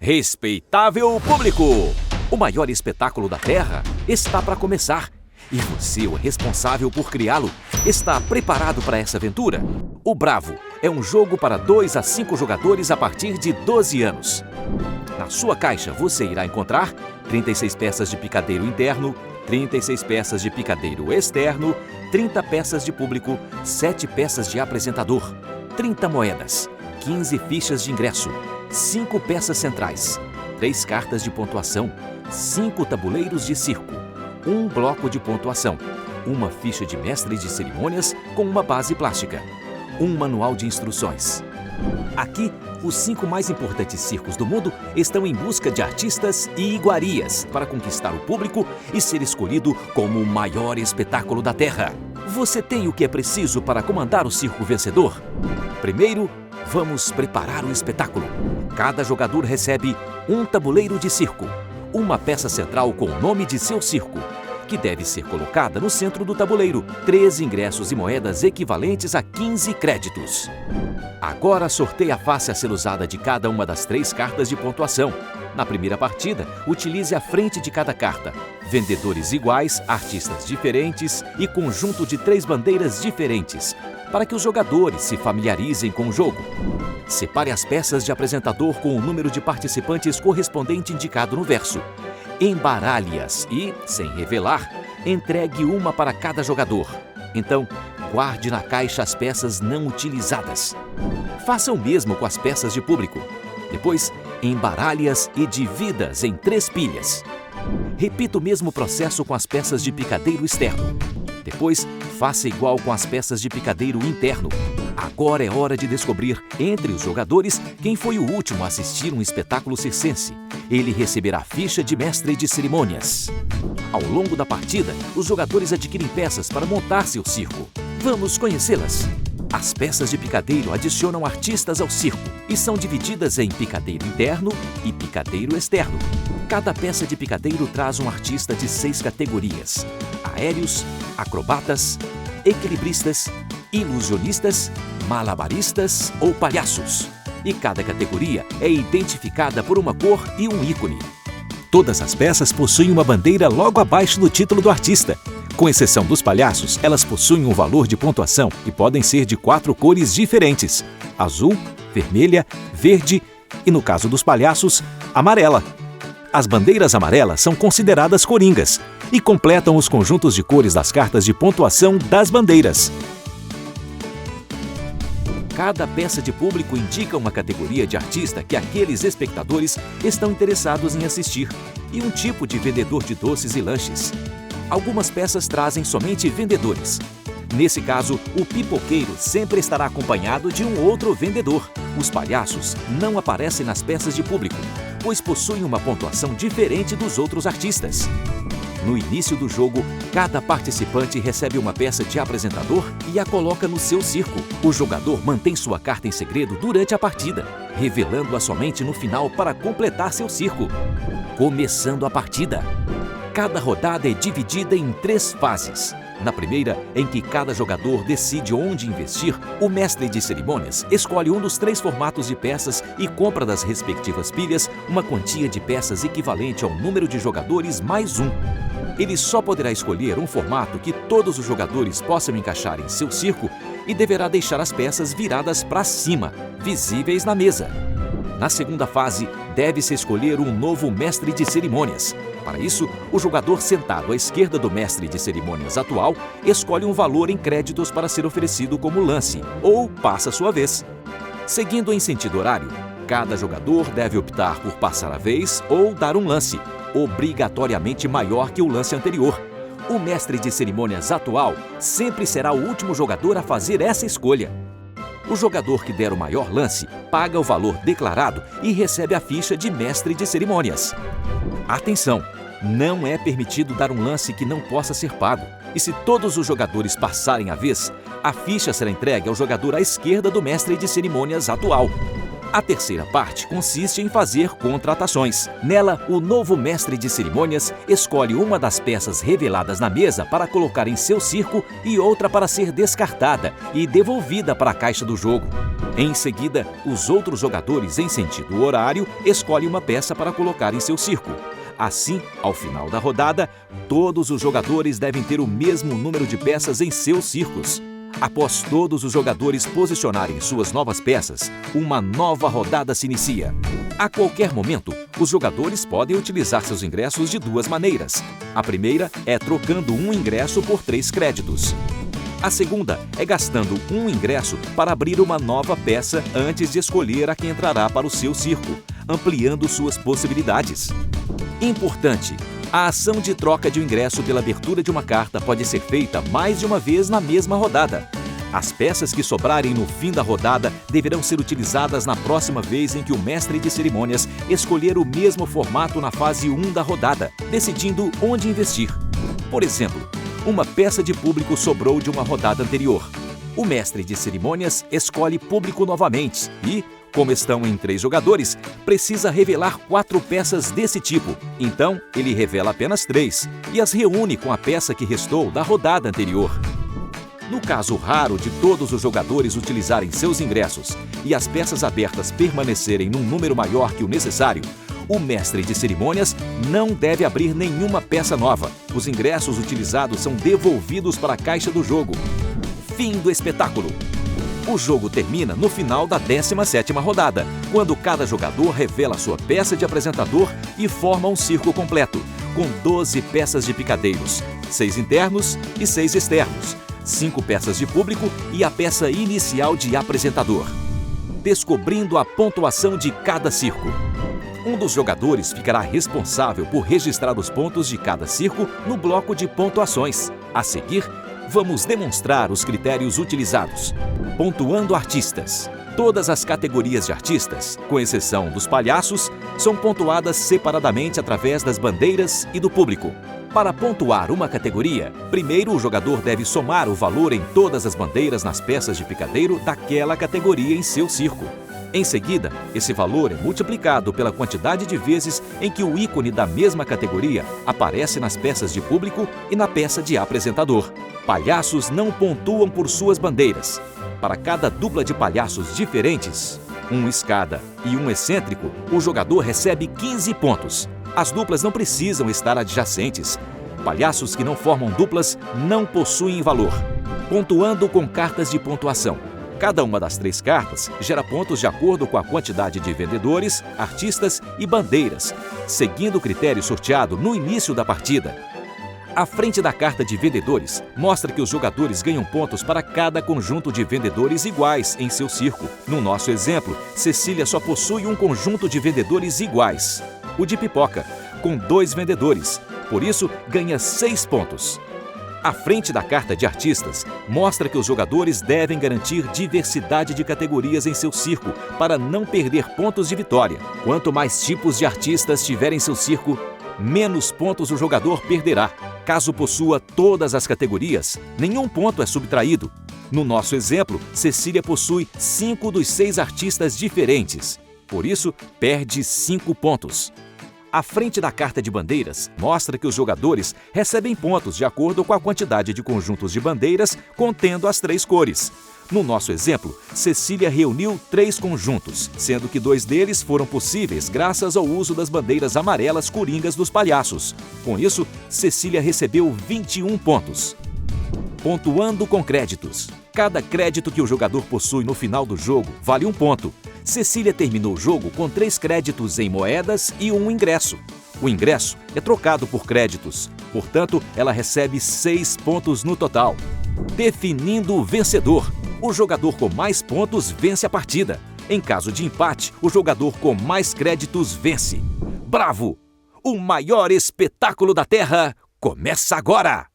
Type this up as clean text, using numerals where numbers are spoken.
Respeitável público! O maior espetáculo da Terra está para começar. E você, o responsável por criá-lo, está preparado para essa aventura? O Bravo é um jogo para 2 a 5 jogadores a partir de 12 anos. Na sua caixa você irá encontrar 36 peças de picadeiro interno, 36 peças de picadeiro externo, 30 peças de público, 7 peças de apresentador, 30 moedas, 15 fichas de ingresso, 5 peças centrais, 3 cartas de pontuação, 5 tabuleiros de circo, 1 bloco de pontuação, uma ficha de mestre de cerimônias com uma base plástica, um manual de instruções. Aqui, os 5 mais importantes circos do mundo estão em busca de artistas e iguarias para conquistar o público e ser escolhido como o maior espetáculo da Terra. Você tem o que é preciso para comandar o circo vencedor? Primeiro, vamos preparar o espetáculo. Cada jogador recebe um tabuleiro de circo, uma peça central com o nome de seu circo, que deve ser colocada no centro do tabuleiro, 13 ingressos e moedas equivalentes a 15 créditos. Agora sorteie a face a ser usada de cada uma das 3 cartas de pontuação. Na primeira partida, utilize a frente de cada carta, vendedores iguais, artistas diferentes e conjunto de 3 bandeiras diferentes, para que os jogadores se familiarizem com o jogo. Separe as peças de apresentador com o número de participantes correspondente indicado no verso. Embaralhe-as e, sem revelar, entregue uma para cada jogador. Então, guarde na caixa as peças não utilizadas. Faça o mesmo com as peças de público. Depois, embaralhe-as e divida-as em 3 pilhas. Repita o mesmo processo com as peças de picadeiro externo. Depois, faça igual com as peças de picadeiro interno. Agora é hora de descobrir, entre os jogadores, quem foi o último a assistir um espetáculo circense. Ele receberá ficha de mestre de cerimônias. Ao longo da partida, os jogadores adquirem peças para montar seu circo. Vamos conhecê-las. As peças de picadeiro adicionam artistas ao circo e são divididas em picadeiro interno e picadeiro externo. Cada peça de picadeiro traz um artista de 6 categorias: aéreos, acrobatas, equilibristas, ilusionistas, malabaristas ou palhaços. E cada categoria é identificada por uma cor e um ícone. Todas as peças possuem uma bandeira logo abaixo do título do artista. Com exceção dos palhaços, elas possuem um valor de pontuação e podem ser de 4 cores diferentes: azul, vermelha, verde e, no caso dos palhaços, amarela. As bandeiras amarelas são consideradas coringas e completam os conjuntos de cores das cartas de pontuação das bandeiras. Cada peça de público indica uma categoria de artista que aqueles espectadores estão interessados em assistir e um tipo de vendedor de doces e lanches. Algumas peças trazem somente vendedores. Nesse caso, o pipoqueiro sempre estará acompanhado de um outro vendedor. Os palhaços não aparecem nas peças de público, pois possuem uma pontuação diferente dos outros artistas. No início do jogo, cada participante recebe uma peça de apresentador e a coloca no seu circo. O jogador mantém sua carta em segredo durante a partida, revelando-a somente no final para completar seu circo. Começando a partida. Cada rodada é dividida em 3 fases. Na primeira, em que cada jogador decide onde investir, o mestre de cerimônias escolhe um dos 3 formatos de peças e compra das respectivas pilhas uma quantia de peças equivalente ao número de jogadores mais 1. Ele só poderá escolher um formato que todos os jogadores possam encaixar em seu circo e deverá deixar as peças viradas para cima, visíveis na mesa. Na segunda fase, deve-se escolher um novo mestre de cerimônias. Para isso, o jogador sentado à esquerda do mestre de cerimônias atual escolhe um valor em créditos para ser oferecido como lance, ou passa a sua vez. Seguindo em sentido horário, cada jogador deve optar por passar a vez ou dar um lance, obrigatoriamente maior que o lance anterior. O mestre de cerimônias atual sempre será o último jogador a fazer essa escolha. O jogador que der o maior lance paga o valor declarado e recebe a ficha de mestre de cerimônias. Atenção! Não é permitido dar um lance que não possa ser pago. E se todos os jogadores passarem a vez, a ficha será entregue ao jogador à esquerda do mestre de cerimônias atual. A terceira parte consiste em fazer contratações. Nela, o novo mestre de cerimônias escolhe uma das peças reveladas na mesa para colocar em seu circo e outra para ser descartada e devolvida para a caixa do jogo. Em seguida, os outros jogadores, em sentido horário, escolhem uma peça para colocar em seu circo. Assim, ao final da rodada, todos os jogadores devem ter o mesmo número de peças em seus circos. Após todos os jogadores posicionarem suas novas peças, uma nova rodada se inicia. A qualquer momento, os jogadores podem utilizar seus ingressos de duas maneiras. A primeira é trocando um ingresso por 3 créditos. A segunda é gastando um ingresso para abrir uma nova peça antes de escolher a que entrará para o seu circo, ampliando suas possibilidades. Importante: a ação de troca de um ingresso pela abertura de uma carta pode ser feita mais de uma vez na mesma rodada. As peças que sobrarem no fim da rodada deverão ser utilizadas na próxima vez em que o mestre de cerimônias escolher o mesmo formato na fase 1 da rodada, decidindo onde investir. Por exemplo, uma peça de público sobrou de uma rodada anterior. O mestre de cerimônias escolhe público novamente e, como estão em 3 jogadores, precisa revelar 4 peças desse tipo. Então, ele revela apenas 3 e as reúne com a peça que restou da rodada anterior. No caso raro de todos os jogadores utilizarem seus ingressos e as peças abertas permanecerem num número maior que o necessário, o mestre de cerimônias não deve abrir nenhuma peça nova. Os ingressos utilizados são devolvidos para a caixa do jogo. Fim do espetáculo. O jogo termina no final da 17ª rodada, quando cada jogador revela sua peça de apresentador e forma um circo completo, com 12 peças de picadeiros, 6 internos e 6 externos, 5 peças de público e a peça inicial de apresentador. Descobrindo a pontuação de cada circo. Um dos jogadores ficará responsável por registrar os pontos de cada circo no bloco de pontuações. A seguir, vamos demonstrar os critérios utilizados. Pontuando artistas. Todas as categorias de artistas, com exceção dos palhaços, são pontuadas separadamente através das bandeiras e do público. Para pontuar uma categoria, primeiro o jogador deve somar o valor em todas as bandeiras nas peças de picadeiro daquela categoria em seu circo. Em seguida, esse valor é multiplicado pela quantidade de vezes em que o ícone da mesma categoria aparece nas peças de público e na peça de apresentador. Palhaços não pontuam por suas bandeiras. Para cada dupla de palhaços diferentes, um escada e um excêntrico, o jogador recebe 15 pontos. As duplas não precisam estar adjacentes. Palhaços que não formam duplas não possuem valor. Pontuando com cartas de pontuação. Cada uma das 3 cartas gera pontos de acordo com a quantidade de vendedores, artistas e bandeiras, seguindo o critério sorteado no início da partida. A frente da carta de vendedores mostra que os jogadores ganham pontos para cada conjunto de vendedores iguais em seu circo. No nosso exemplo, Cecília só possui um conjunto de vendedores iguais, o de pipoca, com 2 vendedores, por isso ganha 6 pontos. A frente da carta de artistas mostra que os jogadores devem garantir diversidade de categorias em seu circo para não perder pontos de vitória. Quanto mais tipos de artistas tiver em seu circo, menos pontos o jogador perderá. Caso possua todas as categorias, nenhum ponto é subtraído. No nosso exemplo, Cecília possui 5 dos 6 artistas diferentes. Por isso, perde 5 pontos. A frente da carta de bandeiras mostra que os jogadores recebem pontos de acordo com a quantidade de conjuntos de bandeiras contendo as 3 cores. No nosso exemplo, Cecília reuniu 3 conjuntos, sendo que 2 deles foram possíveis graças ao uso das bandeiras amarelas coringas dos palhaços. Com isso, Cecília recebeu 21 pontos. Pontuando com créditos. Cada crédito que o jogador possui no final do jogo vale 1 ponto. Cecília terminou o jogo com 3 créditos em moedas e 1 ingresso. O ingresso é trocado por créditos, portanto, ela recebe 6 pontos no total. Definindo o vencedor. O jogador com mais pontos vence a partida. Em caso de empate, o jogador com mais créditos vence. Bravo! O maior espetáculo da Terra começa agora!